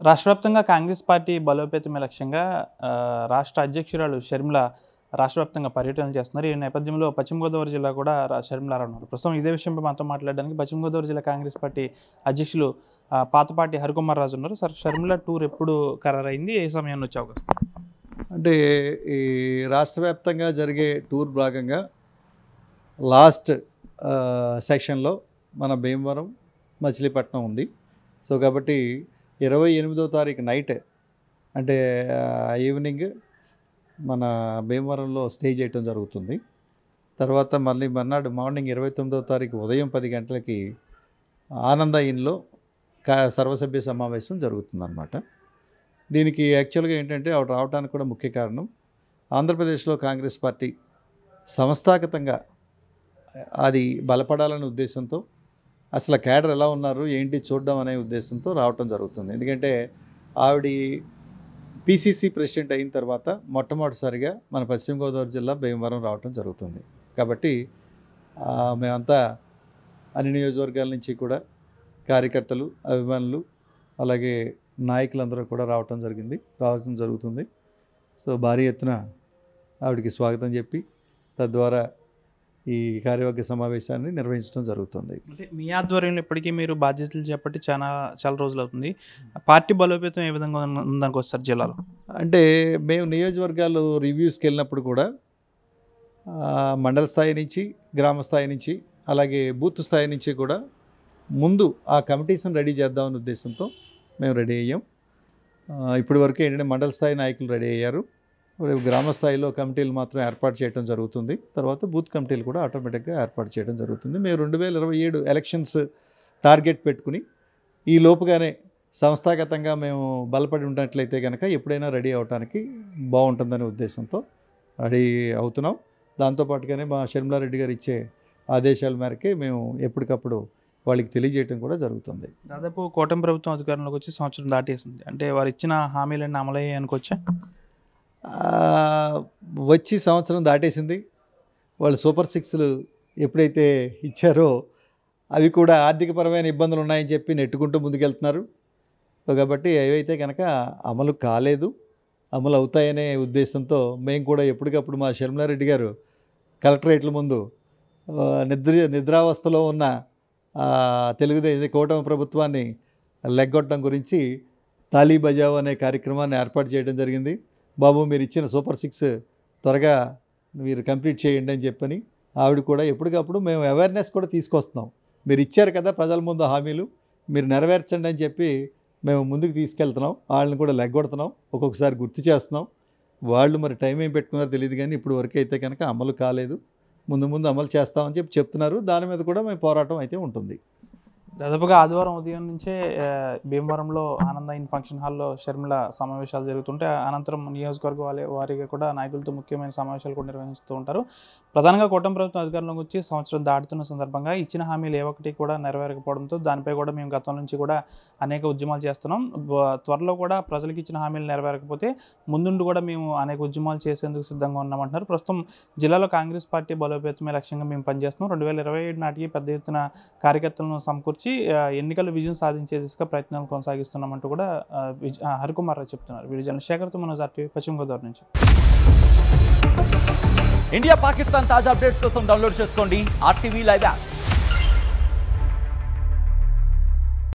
రాష్ట్రవ్యాప్తంగా కాంగ్రెస్ పార్టీ బలోపేతమే లక్ష్యంగా రాష్ట్ర అధ్యక్షురాలు షర్మిల రాష్ట్రవ్యాప్తంగా పర్యటనలు చేస్తున్నారు. ఈ నేపథ్యంలో పశ్చిమ గోదావరి జిల్లా కూడా షర్మిల రానున్నారు. ప్రస్తుతం ఇదే విషయంపై మనతో మాట్లాడడానికి పశ్చిమ గోదావరి జిల్లా కాంగ్రెస్ పార్టీ అధ్యక్షులు పాతపాటి హరికుమార్ రాజు ఉన్నారు. సార్, షర్మిల టూర్ ఎప్పుడు ఖరారైంది, ఏ సమయాన్ని వచ్చే అవకాశం? అంటే ఈ రాష్ట్ర వ్యాప్తంగా జరిగే టూర్ భాగంగా లాస్ట్ సెక్షన్లో మన భీమవరం, మచిలీపట్నం ఉంది. సో కాబట్టి 28వ తారీఖు నైట్ అంటే ఈవినింగ్ మన భీమవరంలో స్టే చేయటం జరుగుతుంది. తర్వాత మళ్ళీ మర్నాడు మార్నింగ్ 29వ తారీఖు ఉదయం 10 గంటలకి ఆనంద ఇన్లో సర్వసభ్య సమావేశం జరుగుతుందన్నమాట. దీనికి యాక్చువల్గా ఏంటంటే ఆవిడ రావడానికి కూడా ముఖ్య కారణం ఆంధ్రప్రదేశ్లో కాంగ్రెస్ పార్టీ సంస్థాగతంగా అది బలపడాలనే ఉద్దేశంతో, అసలు క్యాడర్ ఎలా ఉన్నారు ఏంటి చూడడం అనే ఉద్దేశంతో రావటం జరుగుతుంది. ఎందుకంటే ఆవిడ పిసిసి ప్రెసిడెంట్ అయిన తర్వాత మొట్టమొదటిసారిగా మన పశ్చిమ గోదావరి జిల్లా భీమవరం రావటం జరుగుతుంది. కాబట్టి మేమంతా అన్ని నియోజకవర్గాల నుంచి కూడా కార్యకర్తలు, అభిమానులు, అలాగే నాయకులందరూ కూడా రావటం జరుగుతుంది. సో భారీ ఎత్తున ఆవిడకి స్వాగతం చెప్పి తద్వారా ఈ కార్యవర్గ సమావేశాన్ని నిర్వహించడం జరుగుతుంది. అంటే మీ ఆధ్వర్యంలో ఇప్పటికీ మీరు బాధ్యతలు చేపట్టి చాలా రోజులు అవుతుంది. పార్టీ బలోపేతం ఏ విధంగా ఉందనుకోవచ్చు సార్ జిల్లాలో? అంటే మేము నియోజకవర్గాలు రివ్యూస్కి వెళ్ళినప్పుడు కూడా మండల స్థాయి నుంచి, గ్రామ స్థాయి నుంచి, అలాగే బూత్ స్థాయి నుంచి కూడా ముందు ఆ కమిటీస్ని రెడీ చేద్దామనే ఉద్దేశంతో మేము రెడీ అయ్యాం. ఇప్పటి వరకు ఏంటంటే మండల స్థాయి నాయకులు రెడీ అయ్యారు. గ్రామ స్థాయిలో కమిటీలు మాత్రం ఏర్పాటు చేయడం జరుగుతుంది. తర్వాత బూత్ కమిటీలు కూడా ఆటోమేటిక్గా ఏర్పాటు చేయడం జరుగుతుంది. మేము 2027 ఎలక్షన్స్ టార్గెట్ పెట్టుకుని ఈ లోపుగానే సంస్థాగతంగా మేము బలపడి ఉన్నట్లయితే కనుక ఎప్పుడైనా రెడీ అవడానికి బాగుంటుందనే ఉద్దేశంతో రెడీ అవుతున్నాం. దాంతోపాటుగానే మా షర్మిలారెడ్డి గారు ఇచ్చే ఆదేశాల మేరకే మేము ఎప్పటికప్పుడు వాళ్ళకి తెలియజేయడం కూడా జరుగుతుంది. దాదాపు కూటమి ప్రభుత్వం అధికారంలోకి వచ్చి సంవత్సరం దాటేసింది. అంటే వారు ఇచ్చిన హామీలన్నీ అమలయ్యాయి అనుకోవచ్చా? వచ్చి సంవత్సరం దాటేసింది. వాళ్ళు సూపర్ 6లు ఎప్పుడైతే ఇచ్చారో అవి కూడా ఆర్థికపరమైన ఇబ్బందులు ఉన్నాయని చెప్పి నెట్టుకుంటూ ముందుకెళ్తున్నారు. కాబట్టి ఏవైతే కనుక అమలు కాలేదు, అమలు అవుతాయనే ఉద్దేశంతో మేము కూడా ఎప్పటికప్పుడు మా షర్మిలారెడ్డి గారు కలెక్టరేట్ల ముందు నిద్రావస్థలో ఉన్న తెలుగుదేశం కూటమి ప్రభుత్వాన్ని లెగ్గొట్టడం గురించి తాళీ బజావ్ అనే కార్యక్రమాన్ని ఏర్పాటు చేయడం జరిగింది. బాబు, మీరు ఇచ్చిన సూపర్ 6 త్వరగా మీరు కంప్లీట్ చేయండి అని చెప్పని ఆవిడ కూడా ఎప్పటికప్పుడు మేము అవేర్నెస్ కూడా తీసుకొస్తున్నాం. మీరు ఇచ్చారు కదా ప్రజల ముందు హామీలు, మీరు నెరవేర్చండి అని చెప్పి మేము ముందుకు తీసుకెళ్తున్నాం. వాళ్ళని కూడా లెగ్గొడుతున్నాం, ఒక్కొక్కసారి గుర్తు చేస్తున్నాం. వాళ్ళు మరి టైం ఏం పెట్టుకున్నారో తెలియదు, కానీ ఇప్పుడు వరకు అయితే కనుక అమలు కాలేదు. ముందు అమలు చేస్తామని చెప్తున్నారు. దాని మీద కూడా మేము పోరాటం అయితే ఉంటుంది. దాదాపుగా ఆదివారం ఉదయం నుంచే భీమవరంలో ఆనంద ఇన్ ఫంక్షన్ హాల్లో షర్మిల సమావేశాలు జరుగుతుంటే అనంతరం నియోజకవర్గ వారీగా కూడా నాయకులతో ముఖ్యమైన సమావేశాలు కూడా నిర్వహిస్తూ ఉంటారు. ప్రధానంగా కూటమి ప్రభుత్వం అధికారంలోకి వచ్చి సంవత్సరం దాటుతున్న సందర్భంగా ఇచ్చిన హామీలు ఏ ఒక్కటి కూడా నెరవేరకపోవడంతో దానిపై కూడా మేము గతం నుంచి కూడా అనేక ఉద్యమాలు చేస్తున్నాం. త్వరలో కూడా ప్రజలకు ఇచ్చిన హామీలు నెరవేరకపోతే ముందుండి కూడా మేము అనేక ఉద్యమాలు చేసేందుకు సిద్ధంగా ఉన్నామంటున్నారు. ప్రస్తుతం జిల్లాలో కాంగ్రెస్ పార్టీ బలోపేతమే లక్ష్యంగా మేము పనిచేస్తున్నాం. 2027 నాటికి పెద్ద ఎత్తున కార్యకర్తలను సమకూర్చి ఎన్నికల విజయం సాధించే దిశగా ప్రయత్నాలు కొనసాగిస్తున్నామంటూ కూడా హరికుమార్ రావు చెప్తున్నారు. వీడియో జర్నలిస్ట్ శేఖర్తో మనోజ్, RTV, పశ్చిమ గోదావరి నుంచి. ఇండియా పాకిస్తాన్ తాజా అప్డేట్స్ కోసం డౌన్లోడ్ చేసుకోండి RTV లైవ్ యాప్.